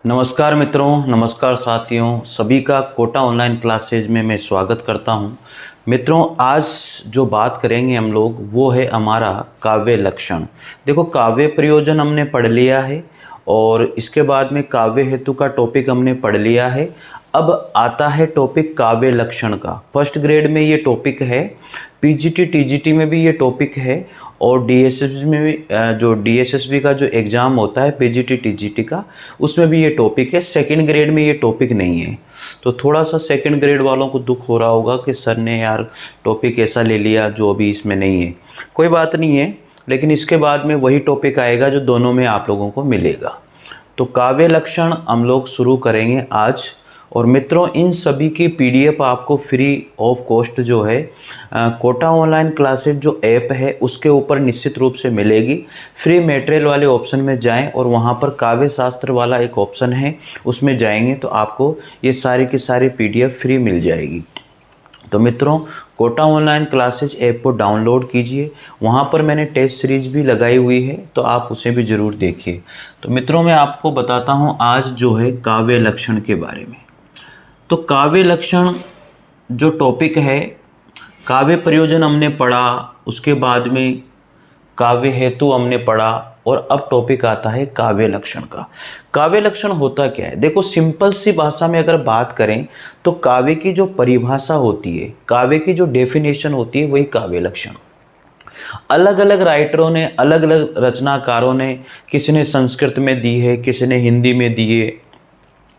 नमस्कार मित्रों, नमस्कार साथियों, सभी का कोटा ऑनलाइन क्लासेज में मैं स्वागत करता हूं। मित्रों, आज जो बात करेंगे हम लोग वो है हमारा काव्य लक्षण। देखो, काव्य प्रयोजन हमने पढ़ लिया है और इसके बाद में काव्य हेतु का टॉपिक हमने पढ़ लिया है। अब आता है टॉपिक काव्य लक्षण का। फर्स्ट ग्रेड में ये टॉपिक है, पीजीटी टीजीटी में भी ये टॉपिक है और डीएसएसबी में भी जो डीएसएसबी का जो एग्ज़ाम होता है पीजीटी टीजीटी का, उसमें भी ये टॉपिक है। सेकंड ग्रेड में ये टॉपिक नहीं है, तो थोड़ा सा सेकंड ग्रेड वालों को दुख हो रहा होगा कि सर ने यार टॉपिक ऐसा ले लिया जो अभी इसमें नहीं है। कोई बात नहीं है, लेकिन इसके बाद में वही टॉपिक आएगा जो दोनों में आप लोगों को मिलेगा। तो काव्य लक्षण हम लोग शुरू करेंगे आज। और मित्रों, इन सभी की पीडीएफ आपको फ्री ऑफ कॉस्ट जो है कोटा ऑनलाइन क्लासेज जो ऐप है उसके ऊपर निश्चित रूप से मिलेगी। फ्री मटेरियल वाले ऑप्शन में जाएं और वहां पर काव्य शास्त्र वाला एक ऑप्शन है, उसमें जाएंगे तो आपको ये सारी की सारी पीडीएफ फ्री मिल जाएगी। तो मित्रों, कोटा ऑनलाइन क्लासेज ऐप को डाउनलोड कीजिए, वहाँ पर मैंने टेस्ट सीरीज भी लगाई हुई है, तो आप उसे भी ज़रूर देखिए। तो मित्रों, मैं आपको बताता हूँ आज जो है काव्य लक्षण के बारे में। तो काव्य लक्षण जो टॉपिक है, काव्य प्रयोजन हमने पढ़ा, उसके बाद में काव्य हेतु हमने पढ़ा और अब टॉपिक आता है काव्य लक्षण का। काव्य लक्षण होता क्या है? देखो, सिंपल सी भाषा में अगर बात करें तो काव्य की जो परिभाषा होती है, काव्य की जो डेफिनेशन होती है, वही काव्य लक्षण। अलग अलग राइटरों ने, अलग अलग रचनाकारों ने, किसी ने संस्कृत में दी है, किसी ने हिंदी में दी है,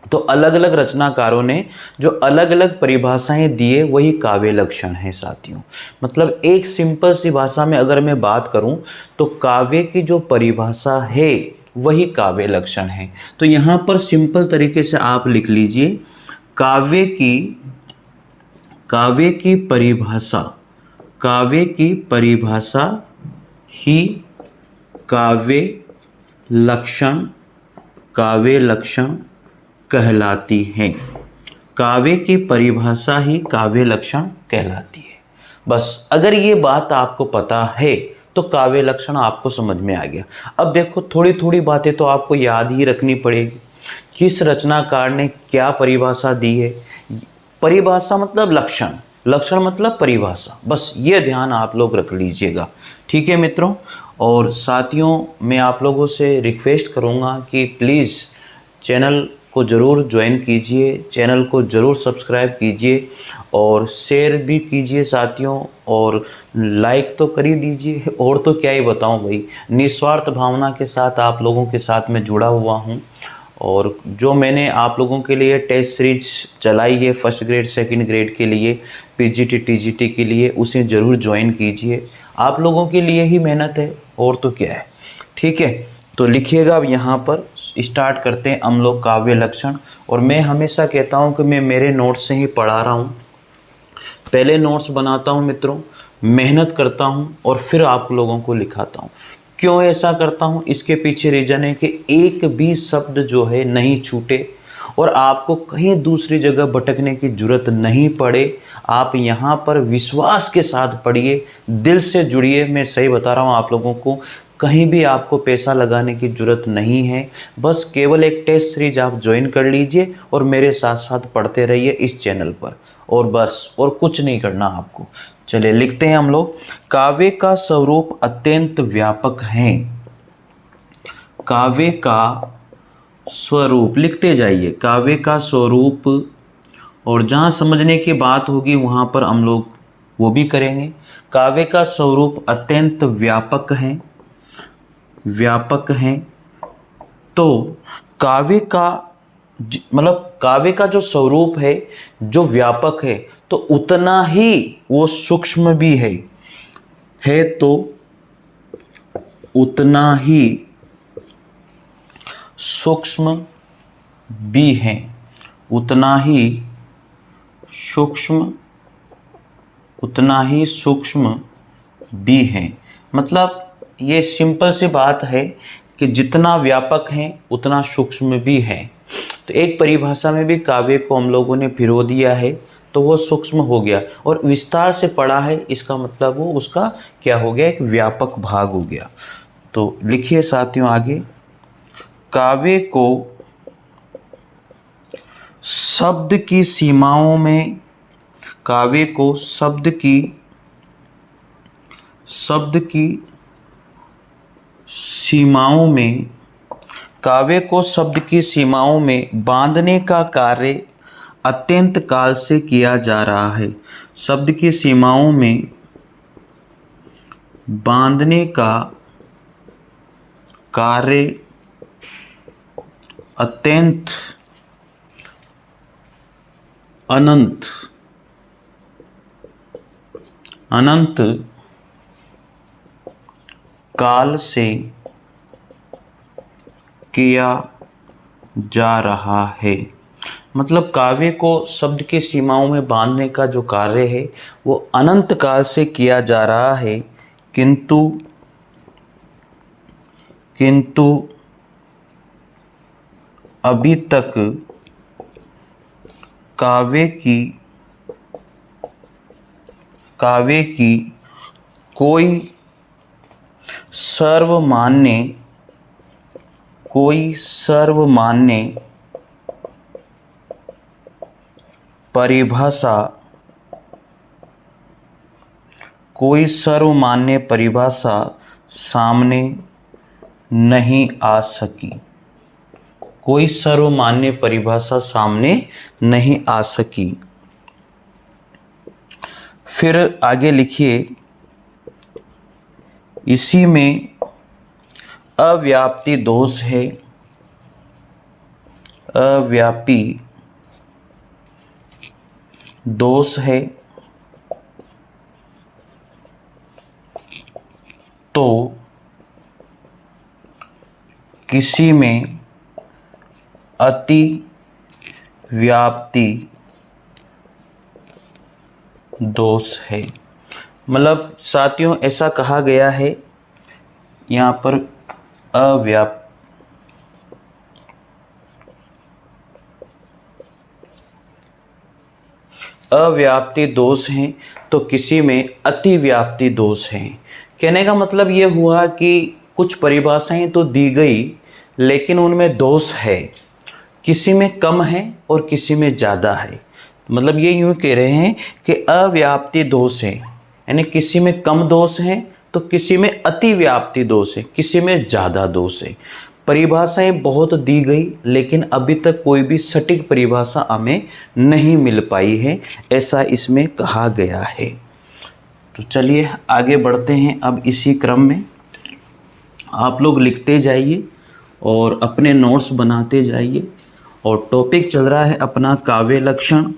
तो अलग अलग रचनाकारों ने जो अलग अलग परिभाषाएं दिए वही काव्य लक्षण है साथियों। मतलब एक सिंपल सी भाषा में अगर मैं बात करूं तो काव्य की जो परिभाषा है वही काव्य लक्षण है। तो यहाँ पर सिंपल तरीके से आप लिख लीजिए, काव्य की परिभाषा, काव्य की परिभाषा ही काव्य लक्षण कहलाती है। काव्य की परिभाषा ही काव्य लक्षण कहलाती है। बस अगर ये बात आपको पता है तो काव्य लक्षण आपको समझ में आ गया। अब देखो, थोड़ी थोड़ी बातें तो आपको याद ही रखनी पड़ेगी। किस रचनाकार ने क्या परिभाषा दी है? परिभाषा मतलब लक्षण, लक्षण मतलब परिभाषा। बस ये ध्यान आप लोग रख लीजिएगा, ठीक है मित्रों। और साथियों, मैं आप लोगों से रिक्वेस्ट करूँगा कि प्लीज़ चैनल को ज़रूर ज्वाइन कीजिए, चैनल को ज़रूर सब्सक्राइब कीजिए और शेयर भी कीजिए साथियों, और लाइक तो कर ही दीजिए। और तो क्या ही बताऊं भाई, निस्वार्थ भावना के साथ आप लोगों के साथ में जुड़ा हुआ हूं। और जो मैंने आप लोगों के लिए टेस्ट सीरीज चलाई है फर्स्ट ग्रेड सेकंड ग्रेड के लिए, पीजीटी टीजीटी के लिए, उसे ज़रूर ज्वाइन कीजिए। आप लोगों के लिए ही मेहनत है, और तो क्या है, ठीक है। तो लिखिएगा, अब यहाँ पर स्टार्ट करते हैं हम लोग काव्य लक्षण। और मैं हमेशा कहता हूँ कि मैं मेरे नोट्स से ही पढ़ा रहा हूँ। पहले नोट्स बनाता हूँ मित्रों, मेहनत करता हूँ और फिर आप लोगों को लिखाता हूँ। क्यों ऐसा करता हूँ? इसके पीछे रीज़न है कि एक भी शब्द जो है नहीं छूटे और आपको कहीं दूसरी जगह भटकने की जरूरत नहीं पड़े। आप यहाँ पर विश्वास के साथ पढ़िए, दिल से जुड़िए। मैं सही बता रहा हूँ आप लोगों को, कहीं भी आपको पैसा लगाने की ज़रूरत नहीं है। बस केवल एक टेस्ट सीरीज आप ज्वाइन कर लीजिए और मेरे साथ साथ पढ़ते रहिए इस चैनल पर, और बस और कुछ नहीं करना आपको। चलिए लिखते हैं हम लोग, काव्य का स्वरूप अत्यंत व्यापक है। काव्य का स्वरूप, लिखते जाइए, काव्य का स्वरूप। और जहाँ समझने की बात होगी वहाँ पर हम लोग वो भी करेंगे। काव्य का स्वरूप अत्यंत व्यापक है, व्यापक है। तो काव्य का मतलब काव्य का जो स्वरूप है, जो व्यापक है, तो उतना ही वो सूक्ष्म भी है तो उतना ही सूक्ष्म भी है, उतना ही सूक्ष्म, उतना ही सूक्ष्म भी है। मतलब ये सिंपल सी बात है कि जितना व्यापक है उतना सूक्ष्म भी है। तो एक परिभाषा में भी काव्य को हम लोगों ने पिरो दिया है तो वो सूक्ष्म हो गया, और विस्तार से पढ़ा है इसका मतलब वो उसका क्या हो गया, एक व्यापक भाग हो गया। तो लिखिए साथियों आगे, काव्य को शब्द की सीमाओं में काव्य को शब्द की सीमाओं में काव्य को शब्द की सीमाओं में बांधने का कार्य अत्यंत काल से किया जा रहा है। शब्द की सीमाओं में बांधने का कार्य अत्यंत अनंत काल से किया जा रहा है। मतलब काव्य को शब्द की सीमाओं में बांधने का जो कार्य है वो अनंत काल से किया जा रहा है, किंतु अभी तक काव्य की कोई सर्वमान्य परिभाषा सामने नहीं आ सकी। कोई सर्वमान्य परिभाषा सामने नहीं आ सकी। फिर आगे लिखिए, इसी में अव्याप्ति दोष है। अव्यापी दोष है तो किसी में अति व्याप्ति दोष है। मतलब साथियों ऐसा कहा गया है यहाँ पर अव्याप्ति दोष हैं तो किसी में अति व्याप्ति दोष हैं। कहने का मतलब ये हुआ कि कुछ परिभाषाएं तो दी गई लेकिन उनमें दोष है, किसी में कम है और किसी में ज़्यादा है। मतलब ये यूँ कह रहे हैं कि अव्याप्ति दोष है, यानी किसी में कम दोष है तो किसी में अति व्याप्ति दोष है, किसी में ज़्यादा दोष है। परिभाषाएं बहुत दी गई लेकिन अभी तक कोई भी सटीक परिभाषा हमें नहीं मिल पाई है, ऐसा इसमें कहा गया है। तो चलिए आगे बढ़ते हैं। अब इसी क्रम में आप लोग लिखते जाइए और अपने नोट्स बनाते जाइए। और टॉपिक चल रहा है अपना काव्य लक्षण।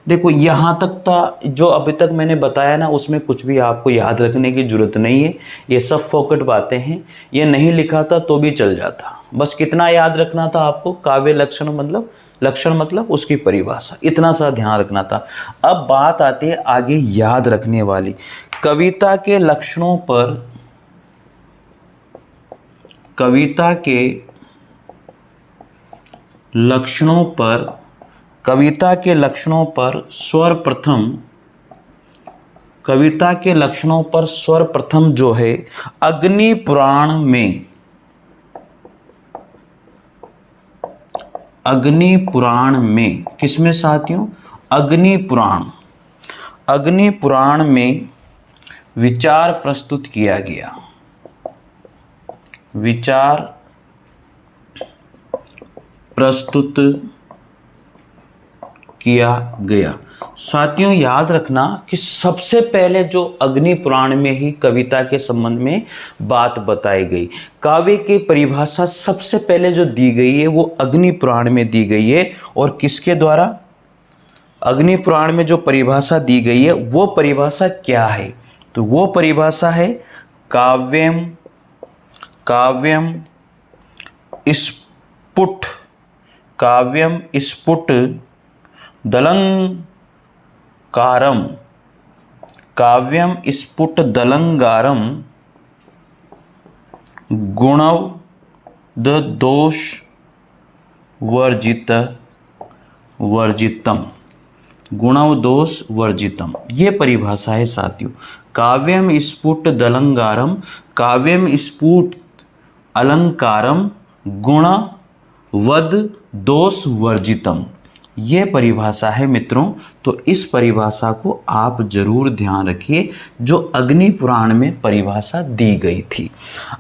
देखो यहाँ तक था, जो अभी तक मैंने बताया ना उसमें कुछ भी आपको याद रखने की ज़रूरत नहीं है, ये सब फोकट बातें हैं। ये नहीं लिखा था तो भी चल जाता, बस कितना याद रखना था आपको, काव्य लक्षण मतलब उसकी परिभाषा, इतना सा ध्यान रखना था। अब बात आती है आगे याद रखने वाली। कविता के लक्षणों पर सर्वप्रथम जो है अग्नि पुराण में किसमें साथियों? अग्नि पुराण में विचार प्रस्तुत किया गया। साथियों याद रखना कि सबसे पहले जो अग्नि पुराण में ही कविता के संबंध में बात बताई गई, काव्य की परिभाषा सबसे पहले जो दी गई है वो अग्नि पुराण में दी गई है। और किसके द्वारा? अग्नि पुराण में जो परिभाषा दी गई है वो परिभाषा क्या है? तो वो परिभाषा है काव्यम स्फुट दलंगारम गुणवद दोष वर्जितम। ये परिभाषा है साथियों। काव्यम स्फुट दलंगारम, काव्यम स्फुट अलंकारम, गुणवद दोष वर्जितम। ये परिभाषा है मित्रों। तो इस परिभाषा को आप जरूर ध्यान रखिए, जो अग्नि पुराण में परिभाषा दी गई थी।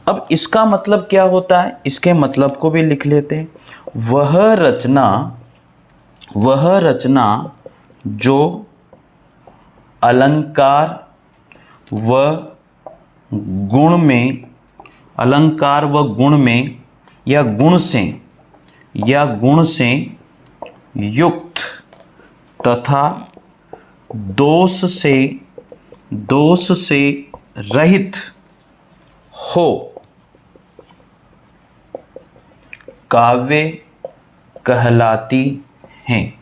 अब इसका मतलब क्या होता है, इसके मतलब को भी लिख लेते हैं। वह रचना जो अलंकार व गुण में या गुण से युक्त तथा दोष से रहित हो, काव्य कहलाती हैं।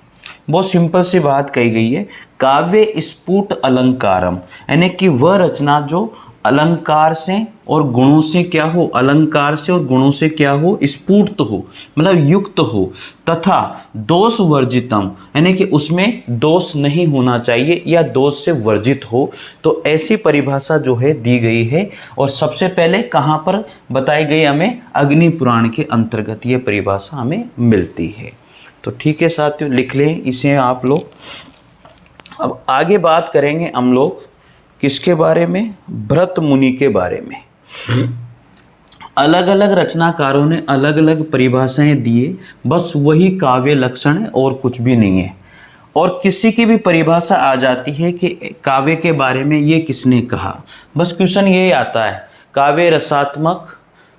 बहुत सिंपल सी बात कही गई है। काव्य स्फुट अलंकारम, यानी कि वह रचना जो अलंकार से और गुणों से क्या हो, अलंकार से और गुणों से क्या हो, स्फुट हो, मतलब युक्त हो, तथा दोष वर्जितम, यानी कि उसमें दोष नहीं होना चाहिए या दोष से वर्जित हो। तो ऐसी परिभाषा जो है दी गई है, और सबसे पहले कहाँ पर बताई गई, हमें अग्नि पुराण के अंतर्गत ये परिभाषा हमें मिलती है। तो ठीक है साथियों, लिख लें इसे आप लोग। अब आगे बात करेंगे हम लोग किसके बारे में, भरत मुनि के बारे में। अलग अलग रचनाकारों ने अलग अलग परिभाषाएं दिए, बस वही काव्य लक्षण है और कुछ भी नहीं है। और किसी की भी परिभाषा आ जाती है कि काव्य के बारे में ये किसने कहा, बस क्वेश्चन यही आता है, काव्य रसात्मक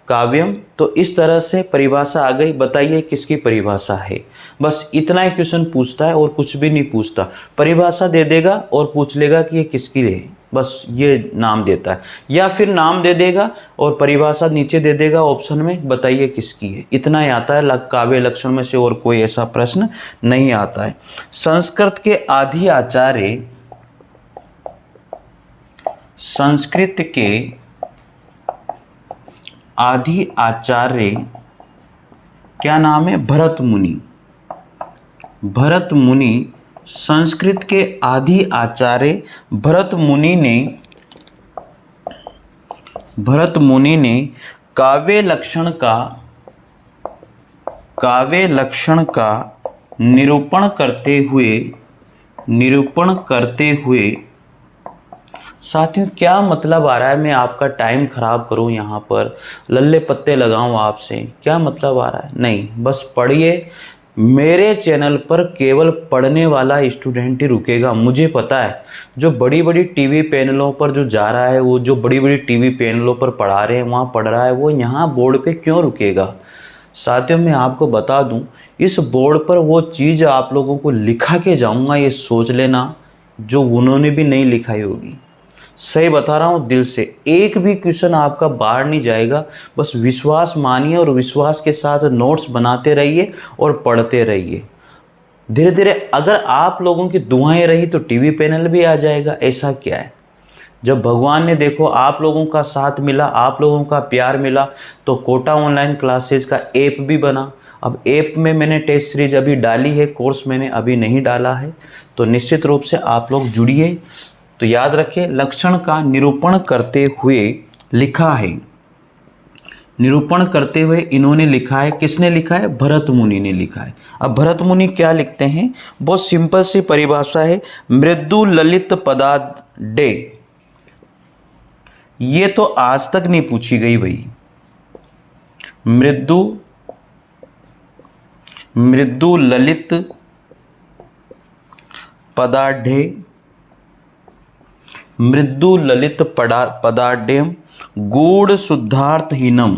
काव्यम। तो इस तरह से परिभाषा आ गई, बताइए किसकी परिभाषा है, बस इतना ही क्वेश्चन पूछता है और कुछ भी नहीं पूछता। परिभाषा दे देगा और पूछ लेगा कि ये किसकी है, बस ये नाम देता है, या फिर नाम दे देगा और परिभाषा नीचे दे देगा ऑप्शन में, बताइए किसकी है। इतना ही आता है काव्य लक्षण में से, और कोई ऐसा प्रश्न नहीं आता है। संस्कृत के आदि आचार्य क्या नाम है, भरत मुनि। भरत मुनि, संस्कृत के आदि आचार्य भरत मुनि ने काव्य लक्षण का निरूपण करते हुए साथियों, क्या मतलब आ रहा है, मैं आपका टाइम खराब करूं यहाँ पर, लल्ले पत्ते लगाऊं आपसे, क्या मतलब आ रहा है, नहीं, बस पढ़िए। मेरे चैनल पर केवल पढ़ने वाला स्टूडेंट ही रुकेगा, मुझे पता है। जो बड़ी बड़ी टीवी पैनलों पर जो जा रहा है, वो जो बड़ी बड़ी टीवी पैनलों पर पढ़ा रहे हैं, वहाँ पढ़ रहा है, वो यहाँ बोर्ड पे क्यों रुकेगा। साथियों मैं आपको बता दूं, इस बोर्ड पर वो चीज़ आप लोगों को लिखा के जाऊंगा, ये सोच लेना, जो उन्होंने भी नहीं लिखाई होगी। सही बता रहा हूँ दिल से, एक भी क्वेश्चन आपका बाहर नहीं जाएगा। बस विश्वास मानिए और विश्वास के साथ नोट्स बनाते रहिए और पढ़ते रहिए। धीरे धीरे अगर आप लोगों की दुआएं रही तो टीवी पैनल भी आ जाएगा। ऐसा क्या है, जब भगवान ने देखो आप लोगों का साथ मिला, आप लोगों का प्यार मिला, तो कोटा ऑनलाइन क्लासेज का ऐप भी बना। अब ऐप में मैंने टेस्ट सीरीज अभी डाली है, कोर्स मैंने अभी नहीं डाला है, तो निश्चित रूप से आप लोग जुड़िए। तो याद रखिए, लक्षण का निरूपण करते हुए लिखा है, निरूपण करते हुए इन्होंने लिखा है, किसने लिखा है, भरत मुनि ने लिखा है। अब भरत मुनि क्या लिखते हैं, बहुत सिंपल सी परिभाषा है, मृदु ललित पदाडे। ये तो आज तक नहीं पूछी गई भाई। मृदु ललित पदाढ्य, मृदु ललित पदाढ्यम गूढ़ शुद्धार्थहीनम,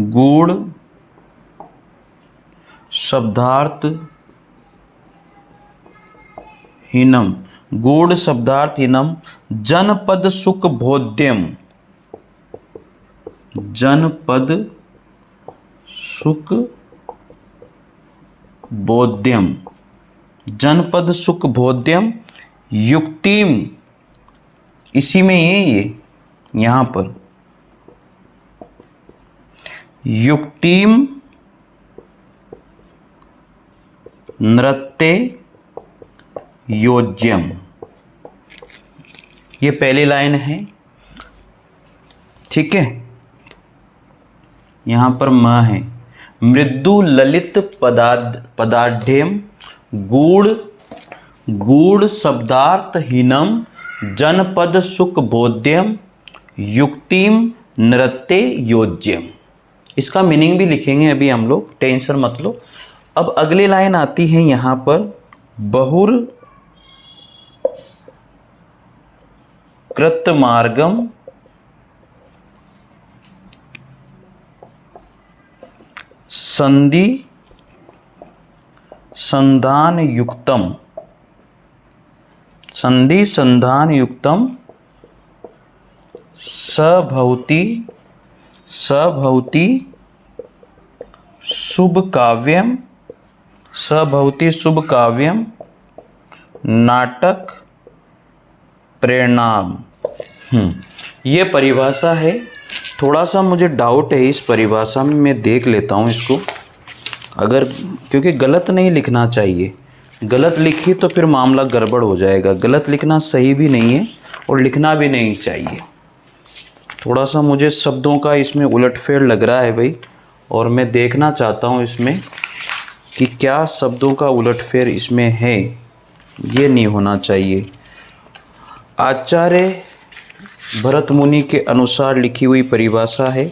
गूढ़ शब्दार्थहीनम, गूढ़ शब्दार्थहीनम जनपद सुख बोध्यम, जनपद सुख बोध्यम, जनपद सुख बोध्यम युक्तिम, इसी में ये यहाँ पर युक्तिम नृत्य योज्यम, ये पहली लाइन है, ठीक है। यहाँ पर म है, मृदु ललित पदाढ़ गूढ़ गूढ़ शब्दार्थहीनम जनपद सुख बोध्यम युक्तिम नृत्य योज्यम। इसका मीनिंग भी लिखेंगे अभी हम लोग, टेंशन मत लो। अब अगली लाइन आती है यहाँ पर, बहुर कृतमार्गम संधि संधान युक्तम सभवति शुभ काव्यम नाटक प्रेरणाम। ये परिभाषा है। थोड़ा सा मुझे डाउट है इस परिभाषा में, मैं देख लेता हूँ इसको, अगर, क्योंकि गलत नहीं लिखना चाहिए। गलत लिखी तो फिर मामला गड़बड़ हो जाएगा। गलत लिखना सही भी नहीं है और लिखना भी नहीं चाहिए। थोड़ा सा मुझे शब्दों का इसमें उलटफेर लग रहा है भाई, और मैं देखना चाहता हूँ इसमें कि क्या शब्दों का उलटफेर इसमें है। ये नहीं होना चाहिए। आचार्य भरत मुनि के अनुसार लिखी हुई परिभाषा है,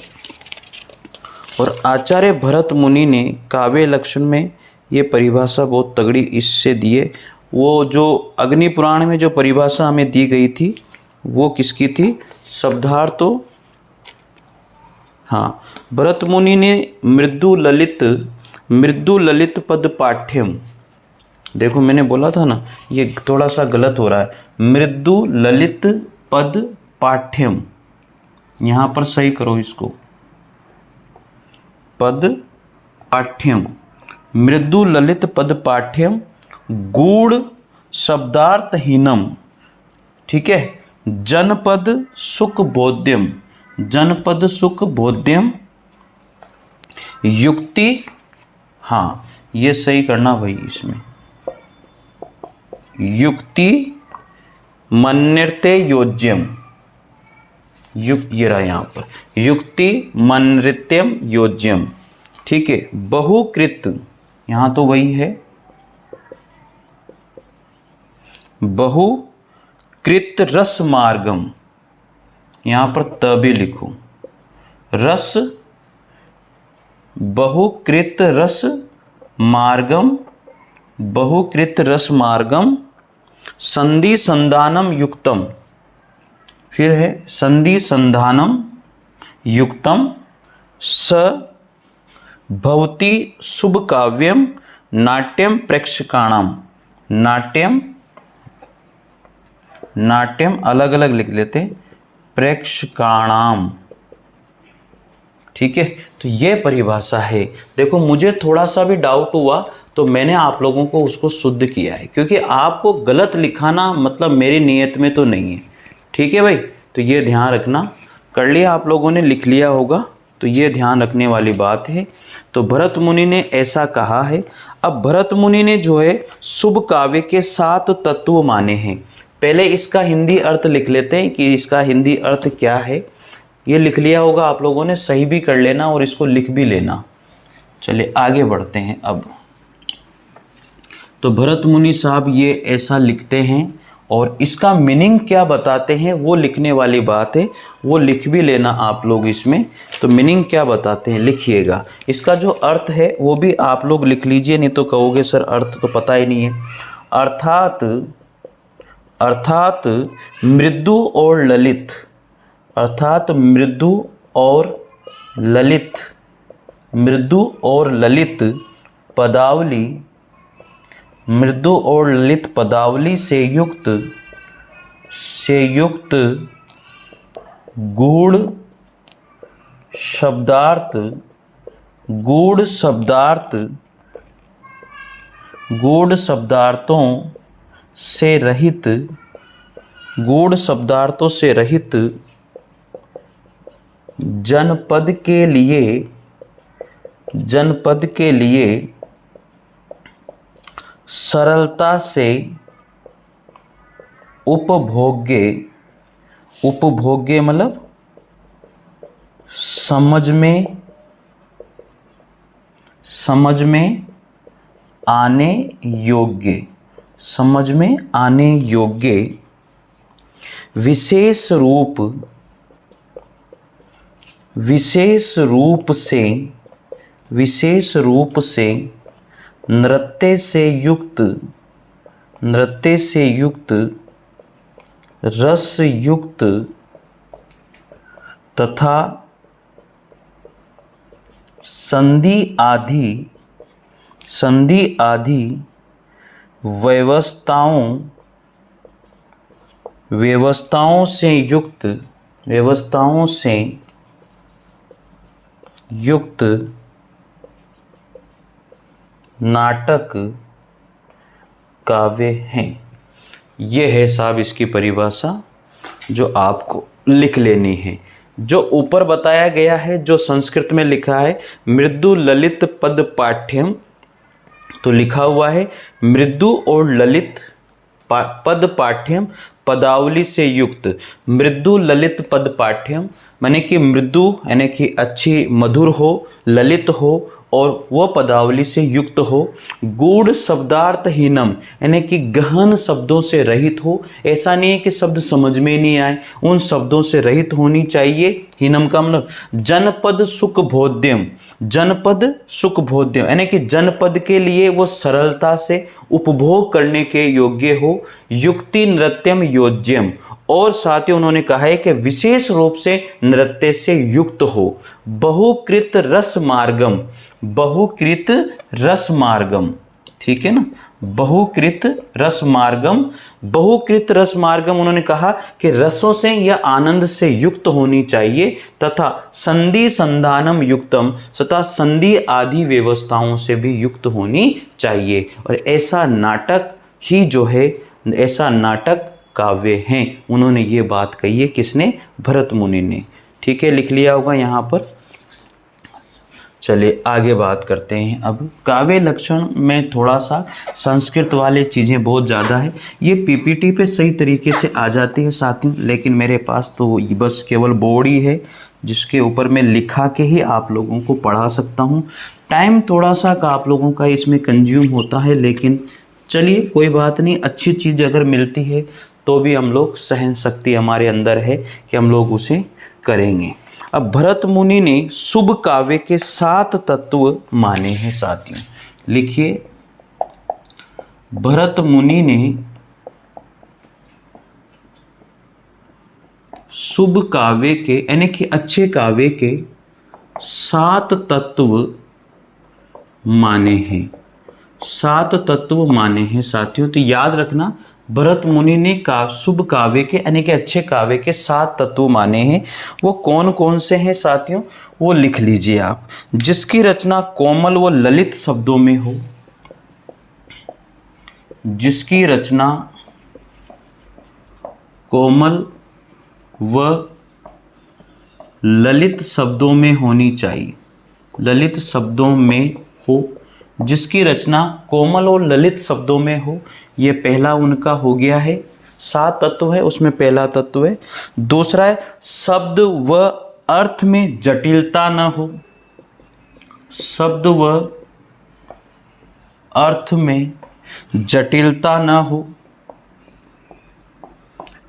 और आचार्य भरत मुनि ने काव्य लक्षण में ये परिभाषा बहुत तगड़ी इससे दिए। वो जो अग्नि पुराण में जो परिभाषा हमें दी गई थी वो किसकी थी? शब्दार्थो। हाँ, भरत मुनि ने मृदु ललित पद पाठ्यम, देखो मैंने बोला था ना ये थोड़ा सा गलत हो रहा है, मृदु ललित पद पाठ्यम, यहाँ पर सही करो इसको, पद पाठ्यम, मृदु ललित पद पाठ्यम गूढ़ शब्दार्थहीनम, ठीक है, जनपद सुख बोध्यम युक्ति, हाँ ये सही करना भाई इसमें, युक्ति मन्यते योज्यम, ये रहा यहाँ पर, युक्ति मन्यत्यम योज्यम, ठीक है। बहुकृत, यहाँ तो वही है, बहुकृत रस मार्गम, यहाँ पर त भी लिखो, रस, बहुकृत रस मार्गम संधि संधानम युक्तम, फिर है संधि संधानम युक्तम स भवति शुभ काव्यम नाट्यम प्रेक्षकाणाम, नाट्यम अलग अलग लिख लेते हैं, प्रेक्षकाणाम, ठीक है। तो ये परिभाषा है। देखो मुझे थोड़ा सा भी डाउट हुआ तो मैंने आप लोगों को उसको शुद्ध किया है, क्योंकि आपको गलत लिखाना मतलब मेरी नीयत में तो नहीं है, ठीक है भाई। तो ये ध्यान रखना, कर लिया आप लोगों ने, लिख लिया होगा, तो ये ध्यान रखने वाली बात है। तो भरत मुनि ने ऐसा कहा है। अब भरत मुनि ने जो है शुभ काव्य के 7 तत्व माने हैं। पहले इसका हिंदी अर्थ लिख लेते हैं कि इसका हिंदी अर्थ क्या है। ये लिख लिया होगा आप लोगों ने, सही भी कर लेना और इसको लिख भी लेना। चलिए आगे बढ़ते हैं। अब तो भरत मुनि साहब ये ऐसा लिखते हैं और इसका मीनिंग क्या बताते हैं वो लिखने वाली बात है, वो लिख भी लेना आप लोग इसमें। तो मीनिंग क्या बताते हैं लिखिएगा, इसका जो अर्थ है वो भी आप लोग लिख लीजिए, नहीं तो कहोगे सर अर्थ तो पता ही नहीं है। अर्थात मृदु और ललित, अर्थात मृदु और ललित पदावली से युक्त गूढ़ शब्दार्थों से रहित जनपद के लिए सरलता से उपभोग्य मतलब समझ में समझ में आने योग्य, समझ में आने योग्य, विशेष रूप से नृत्य से युक्त रस युक्त तथा संधि आदि व्यवस्थाओं से युक्त नाटक काव्य हैं। ये है साहब इसकी परिभाषा जो आपको लिख लेनी है। जो ऊपर बताया गया है, जो संस्कृत में लिखा है मृदु ललित पद पाठ्यम, तो लिखा हुआ है मृदु और ललित पद पाठ्यम पदावली से युक्त। मृदु ललित पद पाठ्यम माने कि मृदु यानी कि अच्छी मधुर हो, ललित हो और वह पदावली से युक्त हो। गूढ़ शब्दार्थहीनम यानी कि गहन शब्दों से रहित हो। ऐसा नहीं है कि शब्द समझ में नहीं आए, उन शब्दों से रहित होनी चाहिए। हीनम का मतलब जनपद सुख भोज्यम, जनपद सुख भोज्यम यानी कि जनपद के लिए वो सरलता से उपभोग करने के योग्य हो। युक्ति नृत्यम योज्यम, और साथ ही उन्होंने कहा है कि विशेष रूप से नृत्य से युक्त हो। बहुकृत रस मार्गम, बहुकृत रस मार्गम, ठीक है ना, बहुकृत रस मार्गम। बहुकृत रस मार्गम उन्होंने कहा कि रसों से या आनंद से युक्त होनी चाहिए, तथा संधि संधानम युक्तम, तथा संधि आदि व्यवस्थाओं से भी युक्त होनी चाहिए। और ऐसा नाटक ही जो है, ऐसा नाटक काव्य हैं। उन्होंने ये बात कही है, किसने? भरत मुनि ने। ठीक है, लिख लिया होगा यहाँ पर। चलिए आगे बात करते हैं। अब काव्य लक्षण में थोड़ा सा संस्कृत वाले चीज़ें बहुत ज़्यादा है, ये पीपीटी पे सही तरीके से आ जाती है साथियों, लेकिन मेरे पास तो बस केवल बोर्ड ही है जिसके ऊपर मैं लिखा के ही आप लोगों को पढ़ा सकता हूँ। टाइम थोड़ा सा का आप लोगों का इसमें कंज्यूम होता है, लेकिन चलिए कोई बात नहीं, अच्छी चीज़ अगर मिलती है तो भी हम लोग, सहन शक्ति हमारे अंदर है कि हम लोग उसे करेंगे। अब भरत मुनि ने शुभ काव्य के 7 तत्व माने हैं साथियों। लिखिए, भरत मुनि ने शुभ काव्य के यानी कि अच्छे काव्य के 7 तत्व माने हैं। 7 तत्व माने हैं साथियों। तो याद रखना, भरत मुनि ने शुभ काव्य के यानी कि अच्छे काव्य के 7 तत्व माने हैं। वो कौन कौन से हैं साथियों, वो लिख लीजिए आप। जिसकी रचना कोमल व ललित शब्दों में हो, जिसकी रचना कोमल व ललित शब्दों में होनी चाहिए, ललित शब्दों में हो, जिसकी रचना कोमल और ललित शब्दों में हो। ये पहला उनका हो गया है। 7 तत्व है, उसमें पहला तत्व है। दूसरा है शब्द व अर्थ में जटिलता न हो, शब्द व अर्थ में जटिलता न हो,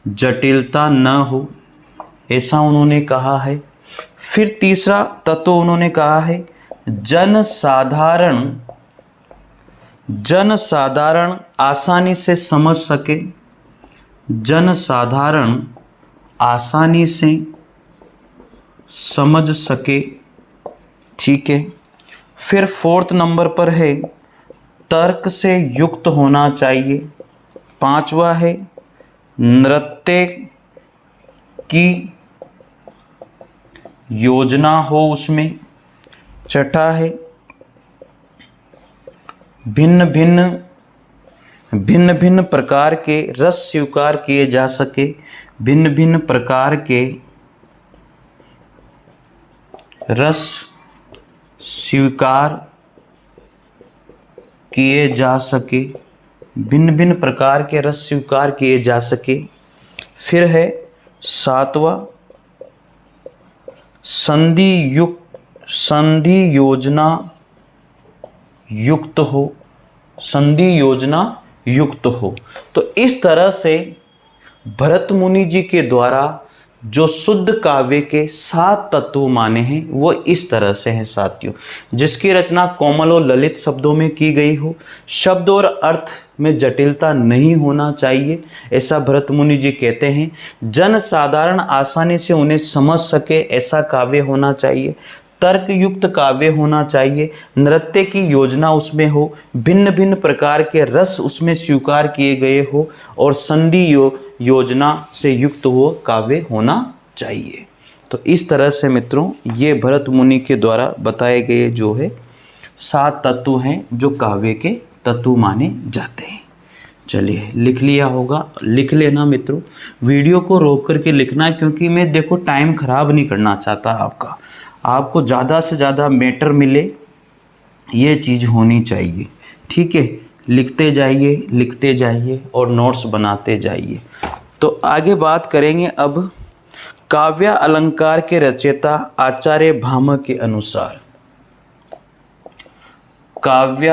जटिलता न हो, ऐसा उन्होंने कहा है। फिर तीसरा तत्व उन्होंने कहा है जनसाधारण आसानी से समझ सके, जनसाधारण आसानी से समझ सके। ठीक है। फिर 4th नंबर पर है तर्क से युक्त होना चाहिए। 5वां है नृत्य की योजना हो उसमें। 6ठा है भिन्न भिन्न प्रकार के रस स्वीकार किए जा सके, भिन्न भिन्न प्रकार के रस स्वीकार किए जा सके, भिन्न भिन्न प्रकार के रस स्वीकार किए जा सके। फिर है 7वां संधि योजना युक्त हो, संधि योजना युक्त हो। तो इस तरह से भरत मुनि जी के द्वारा जो शुद्ध काव्य के 7 तत्व माने हैं वो इस तरह से हैं साथियों। जिसकी रचना कोमल और ललित शब्दों में की गई हो, शब्द और अर्थ में जटिलता नहीं होना चाहिए, ऐसा भरत मुनि जी कहते हैं। जन साधारण आसानी से उन्हें समझ सके ऐसा काव्य होना चाहिए, तर्क युक्त काव्य होना चाहिए, नृत्य की योजना उसमें हो, भिन्न भिन्न प्रकार के रस उसमें स्वीकार किए गए हो और संधि योजना से युक्त वो काव्य होना चाहिए। तो इस तरह से मित्रों ये भरत मुनि के द्वारा बताए गए जो है 7 तत्व हैं जो काव्य के तत्व माने जाते हैं। चलिए लिख लिया होगा, लिख लेना मित्रों, वीडियो को रोक करके लिखना, क्योंकि मैं देखो टाइम ख़राब नहीं करना चाहता आपका, आपको ज़्यादा से ज़्यादा मैटर मिले ये चीज़ होनी चाहिए। ठीक है, लिखते जाइए और नोट्स बनाते जाइए। तो आगे बात करेंगे अब काव्य अलंकार के रचयिता आचार्य भामह के अनुसार। काव्य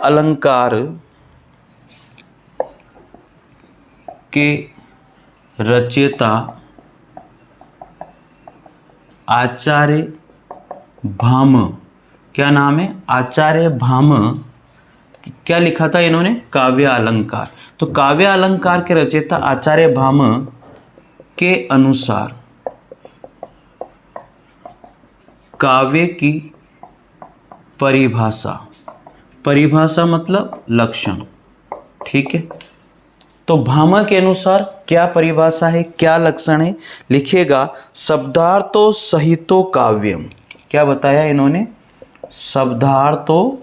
अलंकार के रचयिता आचार्य भामह, क्या नाम है? आचार्य भामह। क्या लिखा था इन्होंने? काव्य अलंकार। तो काव्य अलंकार के रचयिता आचार्य भामह के अनुसार काव्य की परिभाषा मतलब लक्षण। ठीक है, तो भामह के अनुसार क्या परिभाषा है, क्या लक्षण है? लिखिएगा शब्दार्थो सहितो काव्यम। क्या बताया इन्होंने? शब्दार्थो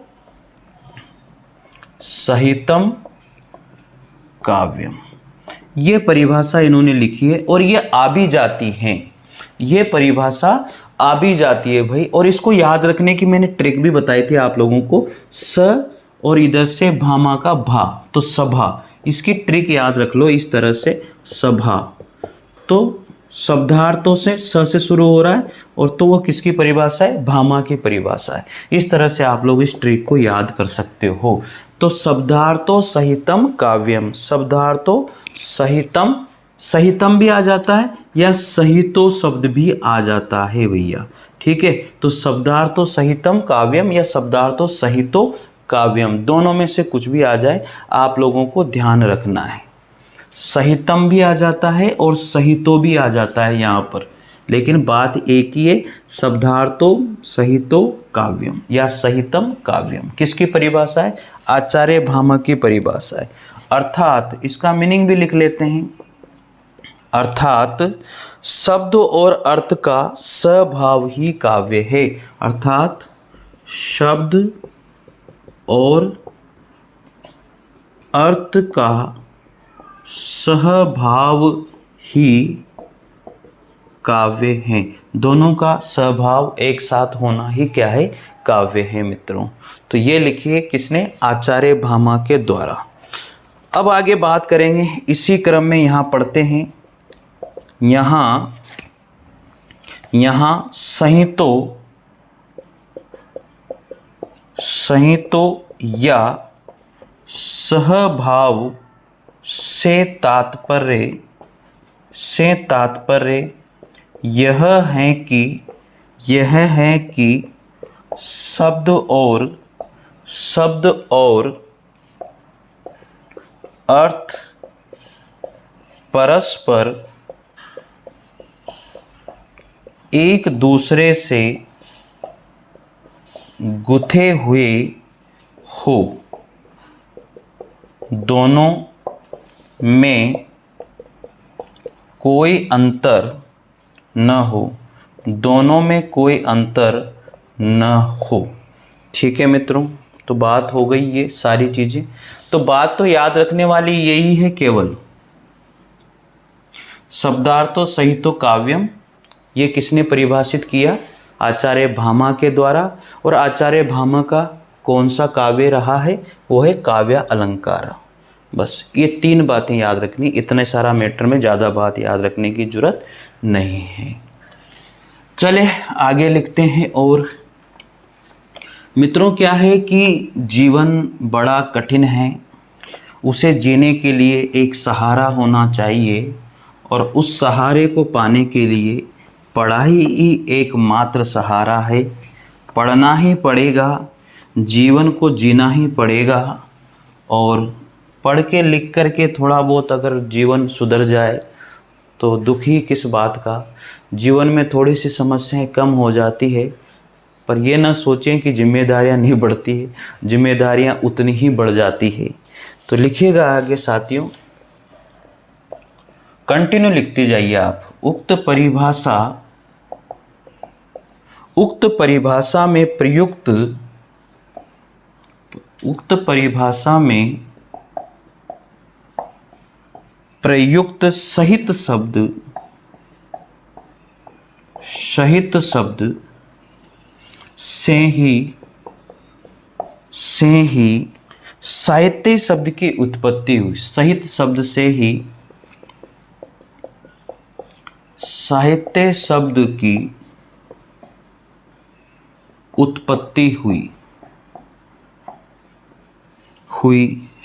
सहितम काव्यम, ये परिभाषा इन्होंने लिखी है और ये आ भी जाती है, ये परिभाषा आ भी जाती है भाई। और इसको याद रखने की मैंने ट्रिक भी बताई थी आप लोगों को, स और इधर से भामा का भा, तो सभा, इसकी ट्रिक याद रख लो इस तरह से, सभा। तो शब्दार्थों से स से शुरू हो रहा है और तो वो किसकी परिभाषा है? भामा की परिभाषा है। इस तरह से आप लोग इस ट्रिक को याद कर सकते हो। तो शब्दार्थो सहितम काव्यम, शब्दार्थो सहितम, सहितम भी आ जाता है या सहितो शब्द भी आ जाता है भैया। ठीक है, तो शब्दार्थो सहितम काव्यम या शब्दार्थो सहितो काव्यम, दोनों में से कुछ भी आ जाए, आप लोगों को ध्यान रखना है। सहितम भी आ जाता है और सहितो भी आ जाता है यहाँ पर, लेकिन बात एक ही है, शब्दार्थो सहितो काव्यम या सहितम काव्यम। किसकी परिभाषा है? आचार्य भामह की परिभाषा है। अर्थात इसका मीनिंग भी लिख लेते हैं, अर्थात शब्द और अर्थ का स्वभाव ही काव्य है। अर्थात शब्द और अर्थ का सहभाव ही काव्य है, दोनों का स्वभाव एक साथ होना ही क्या है? काव्य है मित्रों। तो ये लिखिए किसने? आचार्य भामह के द्वारा। अब आगे बात करेंगे, इसी क्रम में यहाँ पढ़ते हैं, यहाँ संहितो या सहभाव से तात्पर्य यह है कि शब्द और अर्थ परस्पर एक दूसरे से गुथे हुए हो, दोनों में कोई अंतर न हो, दोनों में कोई अंतर न हो। ठीक है मित्रों, तो बात हो गई ये सारी चीज़ें। तो बात तो याद रखने वाली यही है केवल, शब्दार्थो सहितो काव्यम, ये किसने परिभाषित किया? आचार्य भामह के द्वारा। और आचार्य भामह का कौन सा काव्य रहा है? वो है काव्य अलंकार। बस ये 3 बातें याद रखनी, इतने सारा मैटर में ज़्यादा बात याद रखने की जरूरत नहीं है। चले आगे लिखते हैं और मित्रों, क्या है कि जीवन बड़ा कठिन है, उसे जीने के लिए एक सहारा होना चाहिए और उस सहारे को पाने के लिए पढ़ाई ही एकमात्र सहारा है। पढ़ना ही पड़ेगा, जीवन को जीना ही पड़ेगा और पढ़ के लिख कर के थोड़ा बहुत अगर जीवन सुधर जाए तो दुखी किस बात का। जीवन में थोड़ी सी समस्याएं कम हो जाती है, पर यह ना सोचें कि जिम्मेदारियां नहीं बढ़ती है, जिम्मेदारियां उतनी ही बढ़ जाती है। तो लिखिएगा आगे साथियों, कंटिन्यू लिखते जाइए आप। उक्त परिभाषा में प्रयुक्त, उक्त परिभाषा में प्रयुक्त सहित शब्द से ही साहित्य शब्द की उत्पत्ति हुई। सहित शब्द से ही साहित्य शब्द की उत्पत्ति हुई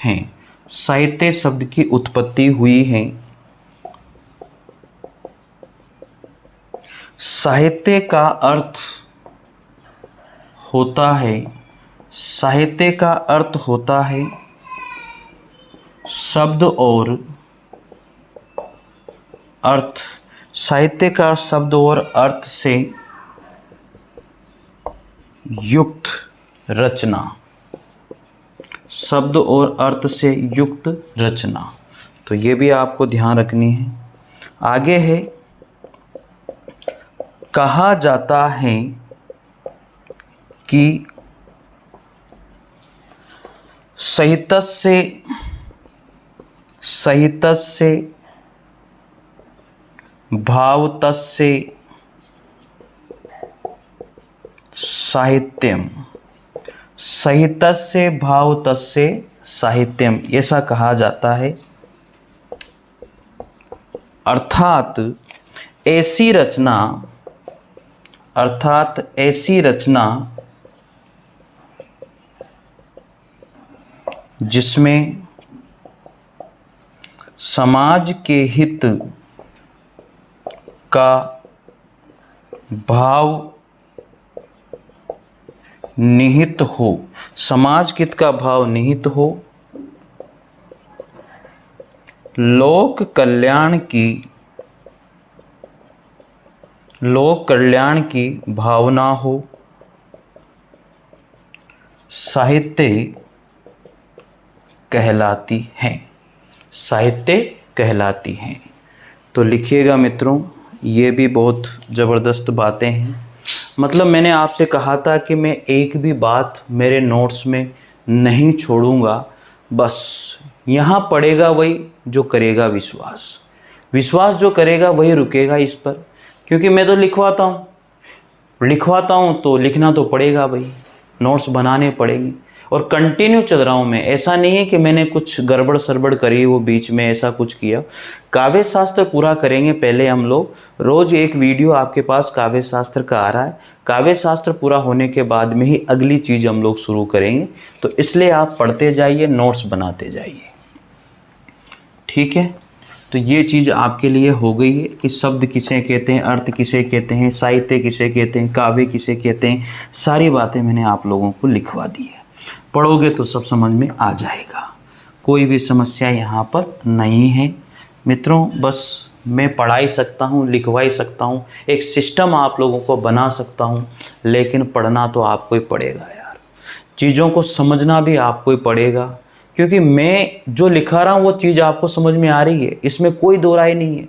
है। साहित्य शब्द की उत्पत्ति हुई है। साहित्य का अर्थ होता है, साहित्य का अर्थ होता है शब्द और अर्थ। साहित्य का शब्द और अर्थ से युक्त रचना। शब्द और अर्थ से युक्त रचना, तो ये भी आपको ध्यान रखनी है। आगे है, कहा जाता है कि साहित्य से भावतस्य साहित्यम, साहित्य से भावतस्य साहित्यम, ऐसा कहा जाता है। अर्थात ऐसी रचना जिसमें समाज के हित का भाव निहित हो, समाज हित का भाव निहित हो, लोक कल्याण की भावना हो, साहित्य कहलाती है। साहित्य कहलाती हैं। तो लिखिएगा मित्रों, ये भी बहुत ज़बरदस्त बातें हैं। मतलब मैंने आपसे कहा था कि मैं एक भी बात मेरे नोट्स में नहीं छोड़ूंगा। बस यहाँ पड़ेगा वही जो करेगा विश्वास। विश्वास जो करेगा वही रुकेगा इस पर, क्योंकि मैं तो लिखवाता हूँ तो लिखना तो पड़ेगा भाई, नोट्स बनाने पड़ेंगे और कंटिन्यू चल रहा हूँ मैं। ऐसा नहीं है कि मैंने कुछ गड़बड़ सरबड़ करी वो बीच में, ऐसा कुछ किया। काव्य शास्त्र पूरा करेंगे पहले हम लोग। रोज़ एक वीडियो आपके पास काव्य शास्त्र का आ रहा है। काव्य शास्त्र पूरा होने के बाद में ही अगली चीज़ हम लोग शुरू करेंगे। तो इसलिए आप पढ़ते जाइए, नोट्स बनाते जाइए, ठीक है। तो ये चीज़ आपके लिए हो गई है कि शब्द किसे कहते हैं, अर्थ किसे कहते हैं, साहित्य किसे कहते हैं, काव्य किसे कहते हैं। सारी बातें मैंने आप लोगों को लिखवा दी है। पढ़ोगे तो सब समझ में आ जाएगा, कोई भी समस्या यहाँ पर नहीं है मित्रों। बस मैं पढ़ा ही सकता हूँ, लिखवा ही सकता हूँ, एक सिस्टम आप लोगों को बना सकता हूँ, लेकिन पढ़ना तो आपको ही पड़ेगा यार। चीज़ों को समझना भी आपको ही पड़ेगा, क्योंकि मैं जो लिखा रहा हूँ वो चीज़ आपको समझ में आ रही है, इसमें कोई दो राय नहीं है,